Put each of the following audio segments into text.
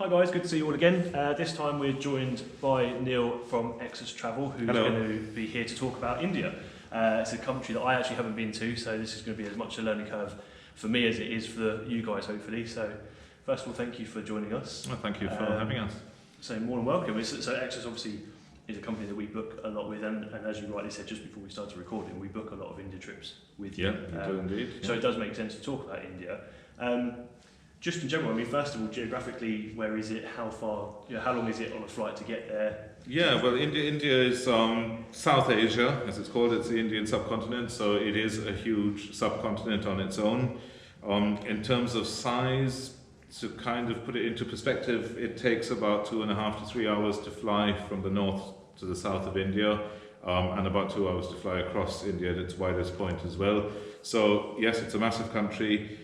Hi guys, good to see you all again. This time we're joined by Neil from Exus Travel, who's Hello. going to be here to talk about India. It's a country that I actually haven't been to, so this is going to be as much a learning curve for me as it is for you guys, hopefully. So first of all, thank you for joining us. Well, thank you for having us. So more than welcome. So Exus obviously is a company that we book a lot with, and as you rightly said just before we started recording, we book a lot of India trips with you. Yeah, you do indeed. So it does make sense to talk about India. Just in general, I mean, first of all, geographically, where is it? How far? How long is it on a flight to get there? Yeah, well, India is South Asia, as it's called. It's the Indian subcontinent, so it is a huge subcontinent on its own. In terms of size, to kind of put it into perspective, it takes about 2.5 to 3 hours to fly from the north to the south of India, and about 2 hours to fly across India at its widest point as well. So yes, it's a massive country.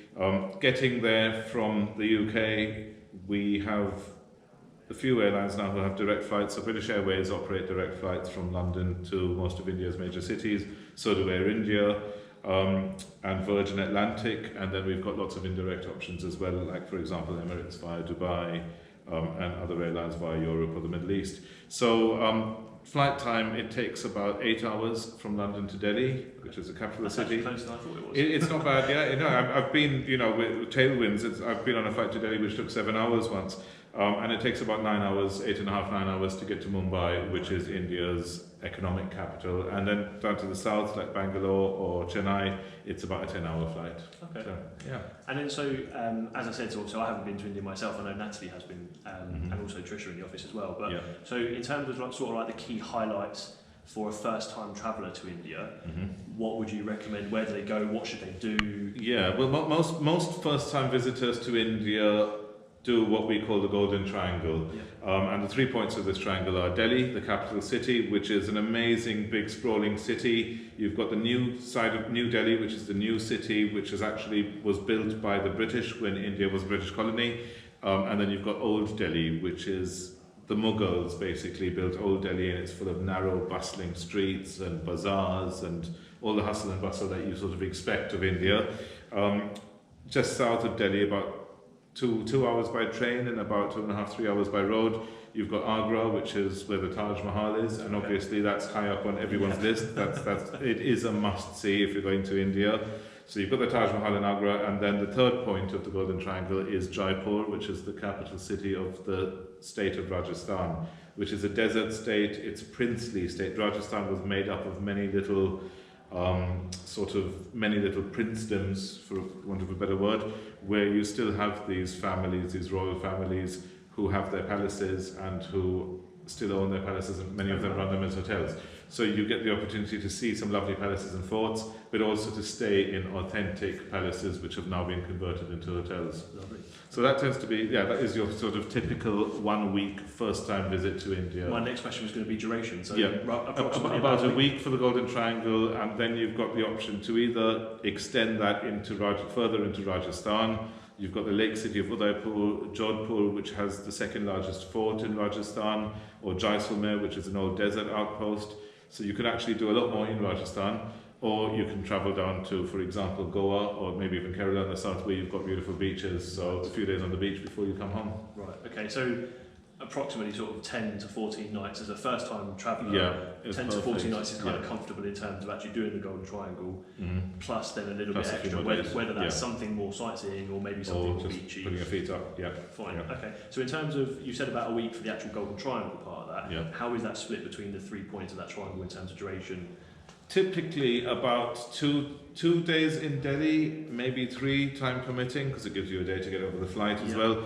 Getting there from the UK, we have a few airlines now who have direct flights. So British Airways operate direct flights from London to most of India's major cities. So do Air India and Virgin Atlantic. And then we've got lots of indirect options as well, like for example Emirates via Dubai and other airlines via Europe or the Middle East. So flight time, it takes about 8 hours from London to Delhi, which is the capital That's city. closer than I thought it was. It's not bad, yeah. You know, I've been, with tailwinds, I've been on a flight to Delhi which took 7 hours once, and it takes about 9 hours, 8.5, 9 hours to get to Mumbai, which is India's economic capital, and then down to the south, like Bangalore or Chennai, it's about a 10-hour flight. Okay. So, yeah. And then as I said, so I haven't been to India myself. I know Natalie has been, and also Trisha in the office as well. But Yeah. so in terms of sort of like the key highlights for a first-time traveller to India, what would you recommend? Where do they go? What should they do? Yeah, well, most first-time visitors to India do what we call the Golden Triangle. And the 3 points of this triangle are Delhi, the capital city, which is an amazing, big, sprawling city. You've got the new side of New Delhi, which is the new city, which was built by the British when India was a British colony. And then you've got Old Delhi, which is the Mughals basically built Old Delhi, and it's full of narrow, bustling streets and bazaars and all the hustle and bustle that you sort of expect of India. Just south of Delhi, about 2 hours by train and about 2.5, 3 hours by road, you've got Agra, which is where the Taj Mahal is, and obviously that's high up on everyone's list. It is a must-see if you're going to India. So you've got the Taj Mahal in Agra, and then the third point of the Golden Triangle is Jaipur, which is the capital city of the state of Rajasthan, which is a desert state. It's a princely state. Rajasthan was made up of many little princedoms, for want of a better word, where you still have these families, these royal families, who have their palaces and who still own their palaces, and many of them run them as hotels. So you get the opportunity to see some lovely palaces and forts, but also to stay in authentic palaces which have now been converted into hotels. Lovely. So that tends to be, that is your sort of typical 1 week first time visit to India. My next question was going to be duration. So Yeah, approximately about a week for the Golden Triangle, and then you've got the option to either extend that further into Rajasthan. You've got the lake city of Udaipur, Jodhpur, which has the second largest fort in Rajasthan, or Jaisalmer, which is an old desert outpost. So you can actually do a lot more in Rajasthan, or you can travel down to, for example, Goa, or maybe even Kerala in the south, where you've got beautiful beaches, so a few days on the beach before you come home. Right, okay, so approximately sort of 10 to 14 nights as a first-time traveller. Yeah, 10 to 14 nights is kind of comfortable in terms of actually doing the Golden Triangle, plus then a little bit extra, whether that's something more sightseeing or maybe something more just beachy. Putting your feet up, yeah. Fine, Yeah. okay. So in terms of, you said about a week for the actual Golden Triangle part of that, Yeah. how is that split between the 3 points of that triangle in terms of duration? Typically about two days in Delhi, maybe 3, time permitting, because it gives you a day to get over the flight as well.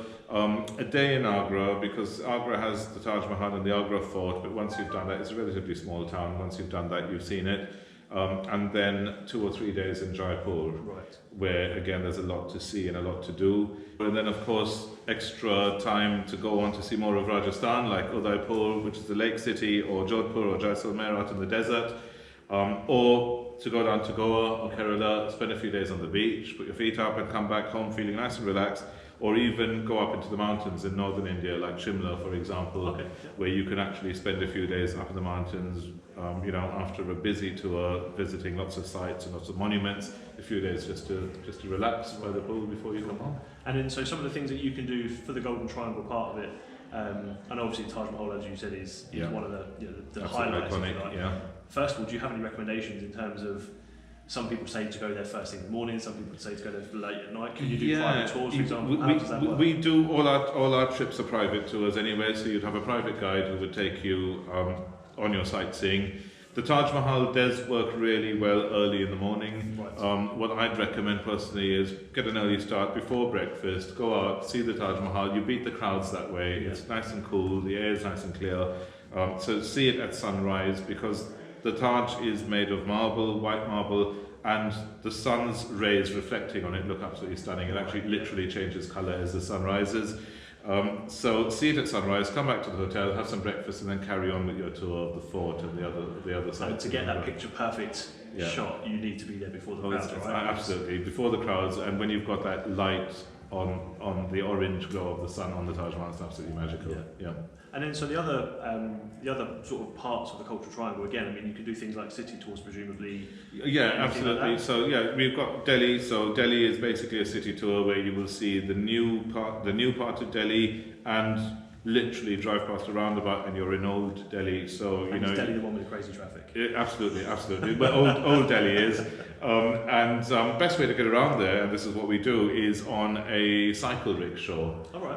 A day in Agra, because Agra has the Taj Mahal and the Agra Fort, but once you've done that, it's a relatively small town. Once you've done that, you've seen it. And then 2 or 3 days in Jaipur, Right. where again there's a lot to see and a lot to do. And then of course extra time to go on to see more of Rajasthan, like Udaipur, which is the lake city, or Jodhpur or Jaisalmer out in the desert. Or to go down to Goa or Kerala, spend a few days on the beach, put your feet up and come back home feeling nice and relaxed. or even go up into the mountains in northern India, like Shimla, for example, where you can actually spend a few days up in the mountains, after a busy tour, visiting lots of sites and lots of monuments, a few days just to relax by the pool before you come home. And then, so some of the things that you can do for the Golden Triangle part of it, and obviously Taj Mahal, as you said, is one of the highlights. Iconic, First of all, do you have any recommendations in terms of, some people say to go there first thing in the morning, some people say to go there late at night? Can you do private tours, for example? How does that work? We do, all our trips are private tours anyway, so you'd have a private guide who would take you on your sightseeing. The Taj Mahal does work really well early in the morning. Right. What I'd recommend personally is get an early start before breakfast, go out, see the Taj Mahal. You beat the crowds that way. It's nice and cool, the air is nice and clear. So see it at sunrise, because the Taj is made of marble, white marble, and the sun's rays reflecting on it look absolutely stunning. It actually literally changes colour as the sun rises. So see it at sunrise, come back to the hotel, have some breakfast, and then carry on with your tour of the fort and the other sites. And to get that picture perfect shot, you need to be there before the crowds, right? Absolutely, before the crowds, and when you've got that light on the orange glow of the sun on the Taj Mahal, it's absolutely magical. Yeah. And then, so the other sort of parts of the Cultural Triangle, again, I mean, you can do things like city tours, presumably. Yeah, absolutely. So we've got Delhi. So Delhi is basically a city tour where you will see the new part of Delhi, and literally drive past a roundabout and you're in old Delhi. So is Delhi the one with the crazy traffic? Absolutely. Well, old Delhi is. Best way to get around there, and this is what we do, is on a cycle rickshaw,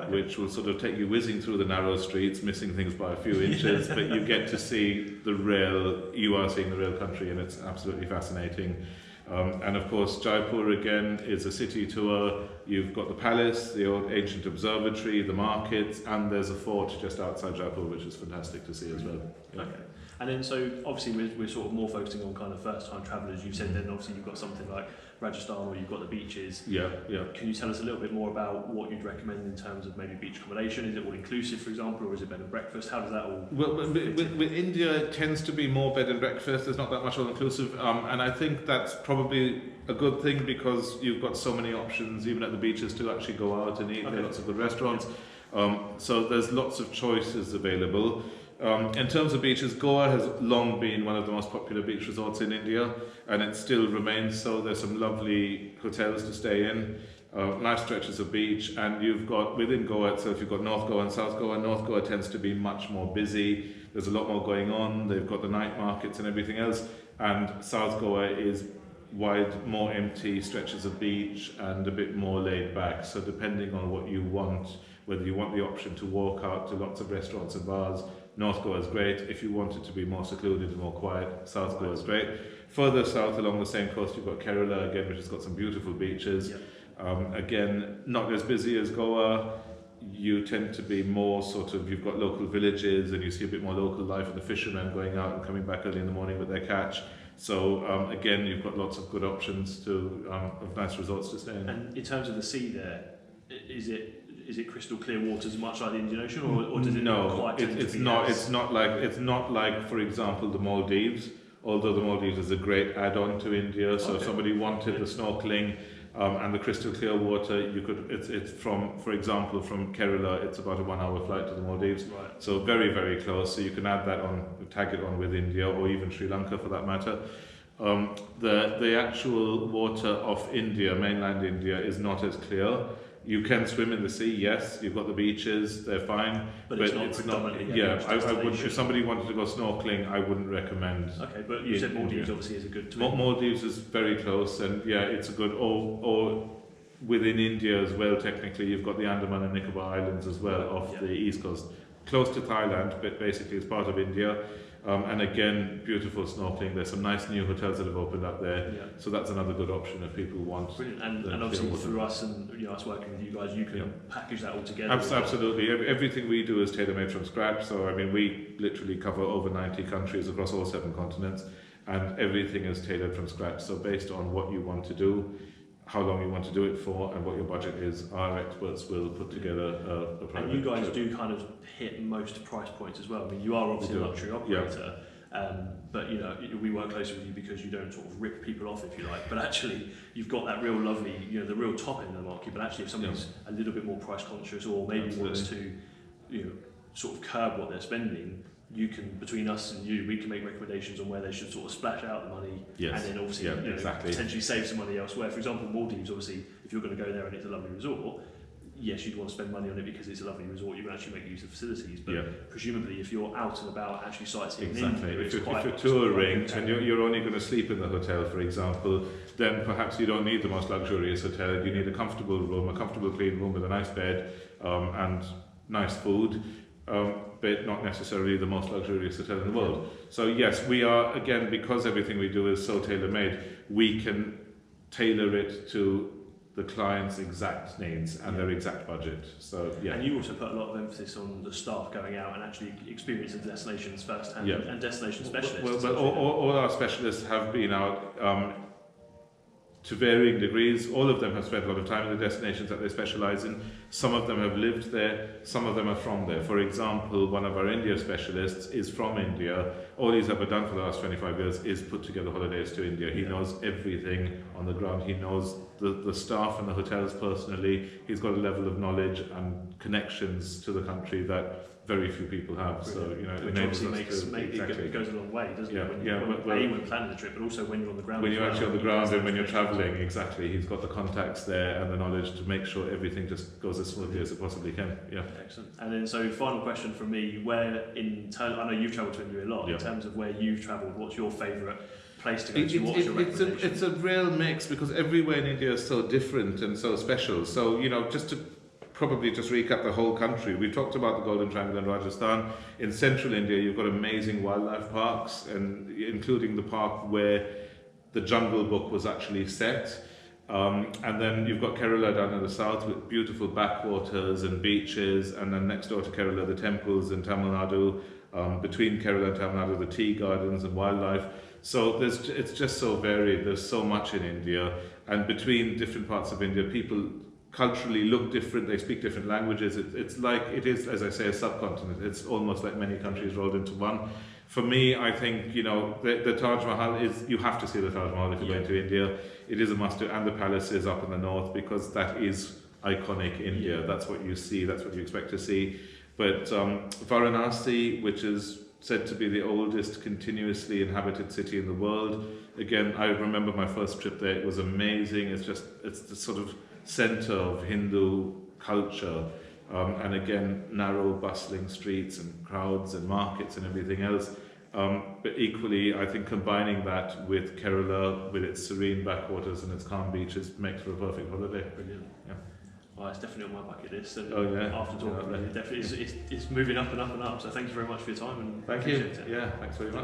which will sort of take you whizzing through the narrow streets, missing things by a few inches, but you get to see you are seeing the real country, and it's absolutely fascinating. And of course, Jaipur again is a city tour. You've got the palace, the old ancient observatory, the markets, and there's a fort just outside Jaipur, which is fantastic to see as well. Yeah. Okay. And then, so obviously we're sort of more focusing on kind of first-time travellers. You've said then obviously you've got something like Rajasthan, where you've got the beaches. Yeah. Can you tell us a little bit more about what you'd recommend in terms of maybe beach accommodation? Is it all inclusive, for example, or is it bed and breakfast? How does that all? Well, with India, it tends to be more bed and breakfast. There's not that much all inclusive, and I think that's probably a good thing, because you've got so many options, even at the beaches, to actually go out and eat. There are lots of good restaurants, so there's lots of choices available. In terms of beaches, Goa has long been one of the most popular beach resorts in India, and it still remains so. There's some lovely hotels to stay in, nice stretches of beach, and you've got, within Goa itself, you've got North Goa and South Goa. North Goa tends to be much more busy. There's a lot more going on. They've got the night markets and everything else, and South Goa is wide, more empty stretches of beach and a bit more laid back. So depending on what you want, whether you want the option to walk out to lots of restaurants and bars, North Goa is great. If you want it to be more secluded and more quiet, South Goa is great. Further south along the same coast, you've got Kerala again, which has got some beautiful beaches. Again, not as busy as Goa. You tend to be more sort of, you've got local villages, and you see a bit more local life, and the fishermen going out and coming back early in the morning with their catch. So again, you've got lots of good options of nice resorts to stay in. And in terms of the sea there, is it crystal clear waters, much like the Indian Ocean, or does it not quite? It's not like, for example, the Maldives. Although the Maldives is a great add-on to India, so if somebody wanted the snorkeling and the crystal clear water, you could. It's from, for example, from Kerala, it's about a 1 hour flight to the Maldives. Right. So very, very close. So you can add that on, tag it on with India, or even Sri Lanka for that matter. The actual water of India, mainland India, is not as clear. You can swim in the sea, yes. You've got the beaches; they're fine. But it's not. I would. If somebody wanted to go snorkeling, I wouldn't recommend. Okay, but you said Maldives obviously is a good. Maldives is very close, and it's a good. Or within India as well. Technically, you've got the Andaman and Nicobar Islands as well off the east coast, close to Thailand, but basically it's part of India. And again, beautiful snorkeling. There's some nice new hotels that have opened up there, so that's another good option if people want. Brilliant. And obviously through us and us working with you guys, you can package that all together. Absolutely. Everything we do is tailor-made from scratch. So I mean, we literally cover over 90 countries across all 7 continents, and everything is tailored from scratch. So based on what you want to do, how long you want to do it for, and what your budget is, our experts will put together a private. And you guys do kind of hit most price points as well. I mean, you are obviously a luxury operator. But you know, we work closely with you because you don't sort of rip people off, if you like. But actually, you've got that real lovely, you know, the real top end of the market. But actually, if somebody's a little bit more price conscious, or maybe wants to, you know, sort of curb what they're spending, you can, between us and you, we can make recommendations on where they should sort of splash out the money, and then obviously potentially save some money elsewhere. For example, Maldives, obviously, if you're going to go there and it's a lovely resort, yes, you'd want to spend money on it because it's a lovely resort, you can actually make use of facilities, but presumably if you're out and about actually sightseeing in India, if you're touring and you're only going to sleep in the hotel, for example, then perhaps you don't need the most luxurious hotel. You need a comfortable room, a comfortable clean room with a nice bed and nice food, but not necessarily the most luxurious hotel in the world. So yes, we are, again, because everything we do is so tailor-made, we can tailor it to the client's exact needs and their exact budget. So and you also put a lot of emphasis on the staff going out and actually experiencing destinations firsthand, and destination specialists. Well, all our specialists have been out to varying degrees. All of them have spent a lot of time in the destinations that they specialise in. Some of them have lived there, some of them are from there. For example, one of our India specialists is from India. All he's ever done for the last 25 years is put together holidays to India. He knows everything on the ground. He knows the staff and the hotels personally. He's got a level of knowledge and connections to the country that very few people have. Brilliant. So, you know, which obviously it goes a long way, doesn't it? When planning the trip, but also when you're on the ground. When you're actually on the ground and when you're travelling, exactly. He's got the contacts there and the knowledge to make sure everything just goes as smoothly as it possibly can. Yeah. Excellent. And then, so final question from me: where in terms, I know you've travelled to India a lot. In terms of where you've travelled, what's your favourite place to go to? What's your recommendation? It's a real mix because everywhere in India is so different and so special. So, you know, just to probably just recap the whole country. We talked about the Golden Triangle in Rajasthan. In central India, you've got amazing wildlife parks, and including the park where the Jungle Book was actually set. And then you've got Kerala down in the south with beautiful backwaters and beaches, and then next door to Kerala, the temples in Tamil Nadu. Between Kerala and Tamil Nadu, the tea gardens and wildlife. So it's just so varied. There's so much in India, and between different parts of India, people culturally look different, they speak different languages. It's like, it is, as I say, a subcontinent. It's almost like many countries rolled into one. For me, I think, you know, the Taj Mahal is, you have to see the Taj Mahal if you're going to India. It is a must-do, and the palaces up in the north, because that is iconic India. That's what you see, that's what you expect to see. But Varanasi, which is said to be the oldest continuously inhabited city in the world. Again, I remember my first trip there, it was amazing. It's the sort of centre of Hindu culture, and again, narrow, bustling streets and crowds and markets and everything else. But equally, I think combining that with Kerala, with its serene backwaters and its calm beaches, makes for a perfect holiday. Brilliant. Yeah. Well, it's definitely on my bucket list, and after talking about it, definitely it's moving up and up and up. So thank you very much for your time, and thank you. Yeah, thanks very much.